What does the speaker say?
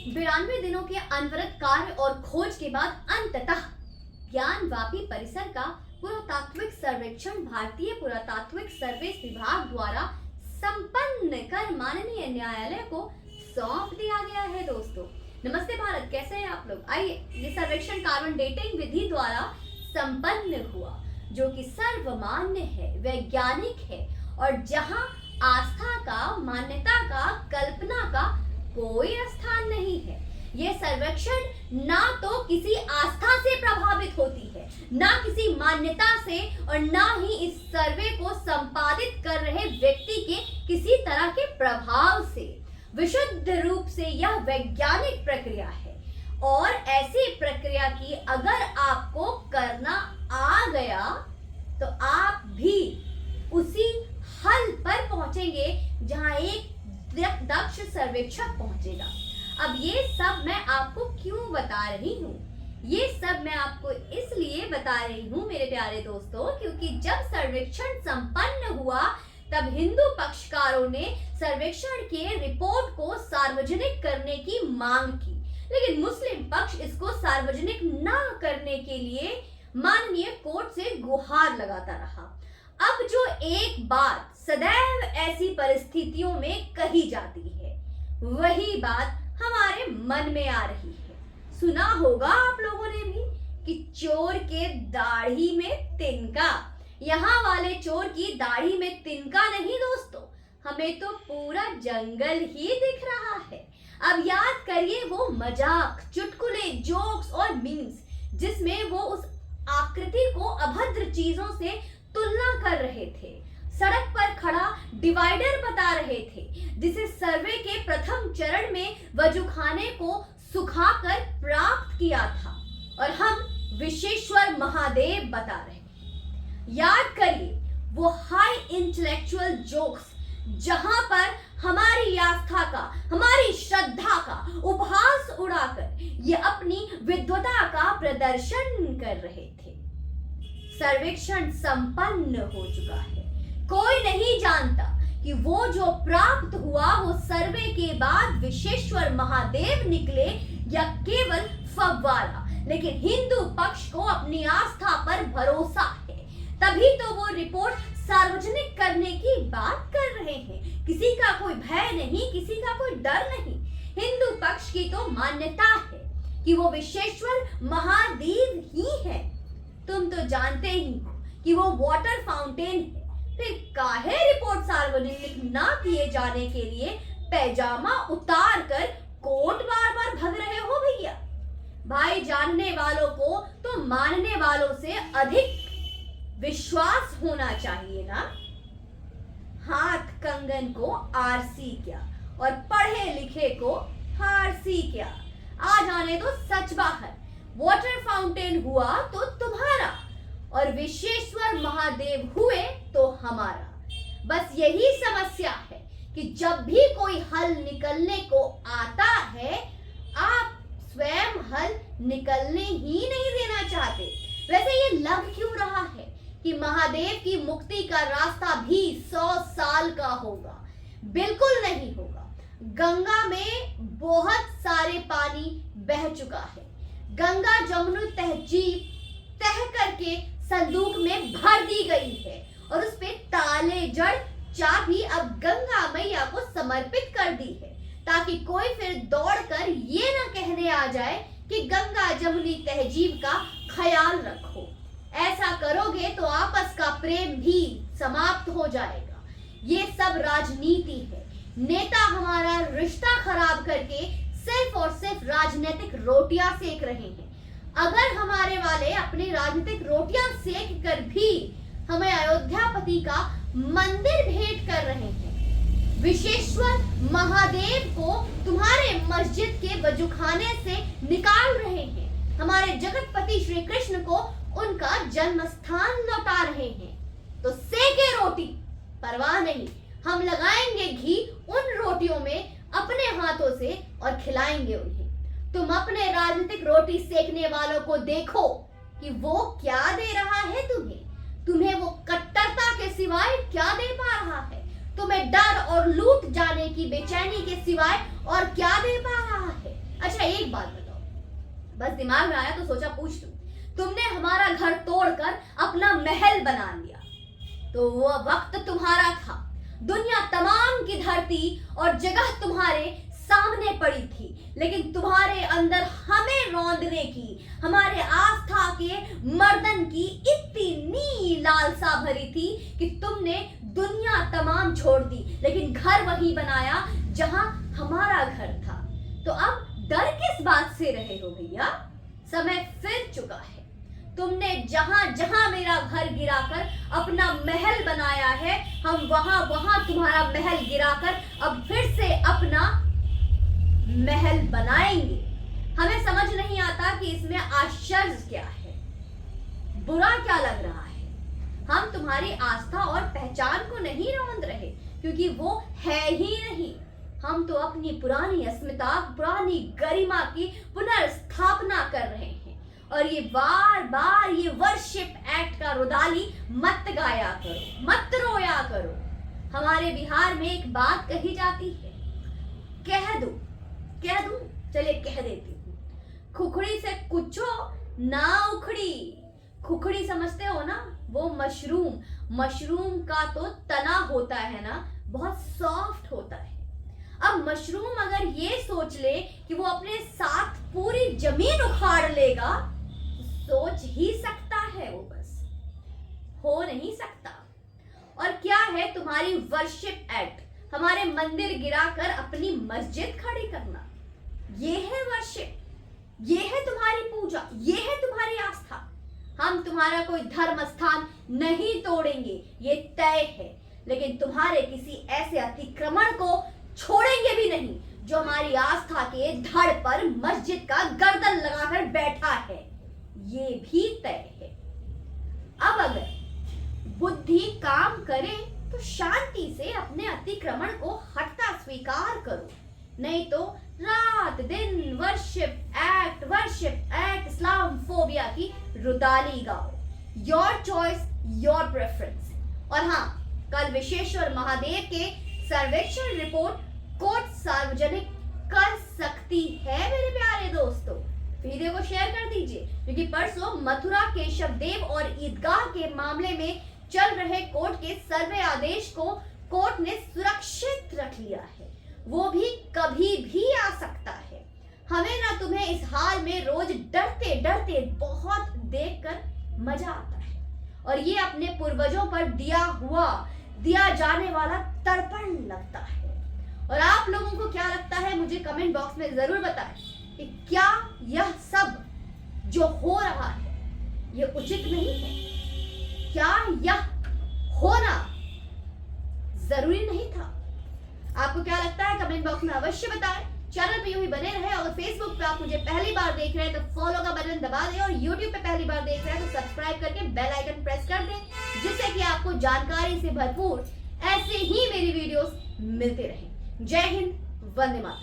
92 दिनों के अनवरत कार्य और खोज के बाद अंततः ज्ञानवापी परिसर का पुरातात्विक सर्वेक्षण भारतीय पुरातात्विक सर्वेस विभाग द्वारा संपन्न कर माननीय न्यायालय को सौंप दिया गया है। दोस्तों नमस्ते भारत, कैसे हैं आप लोग। आइए, ये सर्वेक्षण कार्बन डेटिंग विधि द्वारा संपन्न हुआ, जो कि सर्वमान्य है, वैज्ञानिक है और जहां आस्था का, मान्यता का, कल्पना का कोई स्थान नहीं है। यह सर्वेक्षण ना तो किसी आस्था से प्रभावित होती है, ना किसी मान्यता से, और ना ही इस सर्वे को संपादित कर रहे व्यक्ति के किसी तरह के प्रभाव से। विशुद्ध रूप से यह वैज्ञानिक प्रक्रिया है और ऐसी प्रक्रिया की अगर आपको करना आ गया तो आप भी उसी हल पर पहुंचेंगे जहां एक दक्ष सर्वेक्षक पहुंचेगा। अब ये सब मैं आपको क्यों बता रही हूँ? ये सब मैं आपको इसलिए बता रही हूँ मेरे प्यारे दोस्तों, क्योंकि जब सर्वेक्षण संपन्न हुआ तब हिंदू पक्षकारों ने सर्वेक्षण के रिपोर्ट को सार्वजनिक करने की मांग की, लेकिन मुस्लिम पक्ष इसको सार्वजनिक न करने के लिए माननीय कोर्ट से गुहार लगाता रहा। अब जो एक बात सदैव ऐसी परिस्थितियों में कही जाती है, वही बात हमारे मन में आ रही है। सुना होगा आप लोगों ने भी कि चोर के दाढ़ी में तिनका। यहाँ वाले चोर की दाढ़ी में तिनका नहीं दोस्तों, हमें तो पूरा जंगल ही दिख रहा है। अब याद करिए वो मजाक, चुटकुले, जोक्स और मीम्स जिसमें वो उस आकृति को अभद्र चीजों से तुलना कर रहे थे, सड़क पर खड़ा डिवाइडर बता रहे थे, जिसे सर्वे के प्रथम चरण में वजूखाने को सुखाकर प्राप्त किया था, और हम विश्वेश्वर महादेव बता रहे हैं। याद करिए वो हाई इंटेलेक्चुअल जोक्स जहां पर हमारी आस्था का, हमारी श्रद्धा का उपहास उड़ाकर ये अपनी विद्वता का प्रदर्शन कर रहे थे। सर्वेक्षण संपन्न हो चुका है। कोई नहीं जानता कि वो जो प्राप्त हुआ वो सर्वे के बाद विश्वेश्वर महादेव निकले या केवल फव्वारा, लेकिन हिंदू पक्ष को अपनी आस्था पर भरोसा है, तभी तो वो रिपोर्ट सार्वजनिक करने की बात कर रहे हैं। किसी का कोई भय नहीं, किसी का कोई डर नहीं। हिंदू पक्ष की तो मान्यता है कि वो विश्वेश्वर महादेव ही है। तुम तो जानते ही हो कि वो वाटर फाउंटेन है, फिर काहे रिपोर्ट सार्वजनिक ना किए जाने के लिए पैजामा उतार कर कोर्ट बार बार भग रहे हो भैया? भाई, जानने वालों को तो मानने वालों से अधिक विश्वास होना चाहिए ना। हाथ कंगन को आरसी क्या और पढ़े लिखे को फारसी क्या। आ जाने तो सच बाहर, वाटर फाउंटेन हुआ तो तुम्हारा और विश्वेश्वर महादेव हुए तो हमारा। बस यही समस्या है कि जब भी कोई हल निकलने को आता है, आप स्वयं हल निकलने ही नहीं देना चाहते। वैसे ये लग क्यों रहा है कि महादेव की मुक्ति का रास्ता भी 100 साल का होगा? बिल्कुल नहीं होगा। गंगा में बहुत सारे पानी बह चुका है। गंगा जमुना तहजीब तह करके संदूक में भर दी गई है और उस पे ताले जड़ चाबी अब गंगा मैया को समर्पित कर दी है, ताकि कोई फिर दौड़कर ये ना कहने आ जाए कि गंगा जमुनी तहजीब का ख्याल रखो। ऐसा करोगे तो आपस का प्रेम भी समाप्त हो जाएगा। ये सब राजनीति है। नेता हमारा रिश्ता खराब करके सिर्फ और सिर्फ राजनीतिक रोटियां सेक रहे हैं। अगर हमारे वाले अपनी राजनीतिक रोटियां सेक कर भी हमें अयोध्यापति का मंदिर भेंट कर रहे हैं, विश्वेश्वर महादेव को तुम्हारे मस्जिद के वजूखाने से निकाल रहे हैं, हमारे जगतपति श्री कृष्ण को उनका जन्म स्थान लौटा रहे हैं, तो सेके रोटी परवाह नहीं, हम लगाएंगे घी उन रोटियों में अपने हाथों से और खिलाएंगे उन्हें। तुम अपने राजनीतिक रोटी सेकने वालों को देखो कि वो क्या दे रहा है तुम्हें वो कट्टरता के सिवाय क्या दे पा रहा है? तुम्हें डर और लूट जाने की बेचैनी के सिवाय और क्या दे पा रहा है? बात बताओ, बस दिमाग में आया तो सोचा पूछ लूं। तुमने हमारा घर तोड़कर अपना महल बना लिया, तो वो वक्त तुम्हारा था। दुनिया तमाम की धरती और जगह तुम्हारे सामने पड़ी थी, लेकिन तुम्हारे अंदर हमें रौंदने की, हमारे आस्था के मर्दन की इतनी लालसा भरी थी कि तुमने दुनिया तमाम छोड़ दी, लेकिन घर वही बनाया जहां हमारा घर था। तो अब डर किस बात से रहे हो भैया? समय फिर चुका है। तुमने जहां जहां मेरा घर गिराकर अपना महल बनाया है, हम वहां वहां तुम्हारा महल गिराकर अब फिर से अपना महल बनाएंगे। हमें समझ नहीं आता कि इसमें आश्चर्य क्या है, बुरा क्या लग रहा है। हम तुम्हारी आस्था और पहचान को नहीं रौंद रहे, क्योंकि वो है ही नहीं। हम तो अपनी पुरानी अस्मिता, पुरानी गरिमा की पुनर्स्थापना कर रहे हैं। और ये बार बार ये वर्शिप एक्ट का रुदाली मत गाया करो, मत रोया करो। हमारे बिहार में एक बात कही जाती है, कह दूं, चलिए कह देती हूँ, खुखड़ी से कुछो ना उखड़ी। खुखड़ी समझते हो ना, वो मशरूम का तो तना होता है ना, बहुत सॉफ्ट होता है। अब मशरूम अगर ये सोच ले कि वो अपने साथ पूरी जमीन उखाड़ लेगा, सोच ही सकता है, वो बस हो नहीं सकता। और क्या है तुम्हारी वर्शिप एक्ट? हमारे मंदिर गिराकर अपनी मस्जिद खड़ी करना, ये है वर्शिप, ये है तुम्हारी पूजा, ये है तुम्हारी आस्था। हम तुम्हारा कोई धर्म स्थान नहीं तोड़ेंगे, ये तय है, लेकिन तुम्हारे किसी ऐसे अतिक्रमण को छोड़ेंगे भी नहीं जो हमारी आस्था के धड़ पर मस्जिद का गर्दन लगाकर बैठा है, ये भी तय है। अब अगर बुद्धि काम करे तो शांति से अपने अतिक्रमण को हटता स्वीकार करो, नहीं तो रात दिन वर्शिप एक्ट इस्लामोफोबिया की रुदाली गाओ। Your choice, your preference. और हाँ, कल विश्वेश्वर महादेव के सर्वेक्षण रिपोर्ट कोर्ट सार्वजनिक कर सकती है मेरे प्यारे दोस्तों। वीडियो को शेयर कर दीजिए, क्योंकि परसों मथुरा केशव देव और ईदगाह के मामले में चल रहे कोर्ट के सर्वे आदेश को कोर्ट ने सुरक्षित रख लिया है। वो भी कभी भी आ सकता है। हमें ना तुम्हें इस हाल में रोज डरते डरते बहुत देखकर मजा आता है, और ये अपने पूर्वजों पर दिया जाने वाला तर्पण लगता है। और आप लोगों को क्या लगता है, मुझे कमेंट बॉक्स में जरूर बताएं कि क्या यह सब जो हो रहा है ये उचित नहीं है? क्या यह होना जरूरी नहीं था? आपको क्या लगता है कमेंट बॉक्स में अवश्य बताएं। चैनल पे यूं ही बने रहे। और फेसबुक पे आप मुझे पहली बार देख रहे हैं तो फॉलो का बटन दबा दें, और यूट्यूब पे पहली बार देख रहे हैं तो सब्सक्राइब करके बेल आइकन प्रेस कर दें, जिससे कि आपको जानकारी से भरपूर ऐसे ही मेरी वीडियोस मिलते रहें। जय हिंद, वंदे मातरम।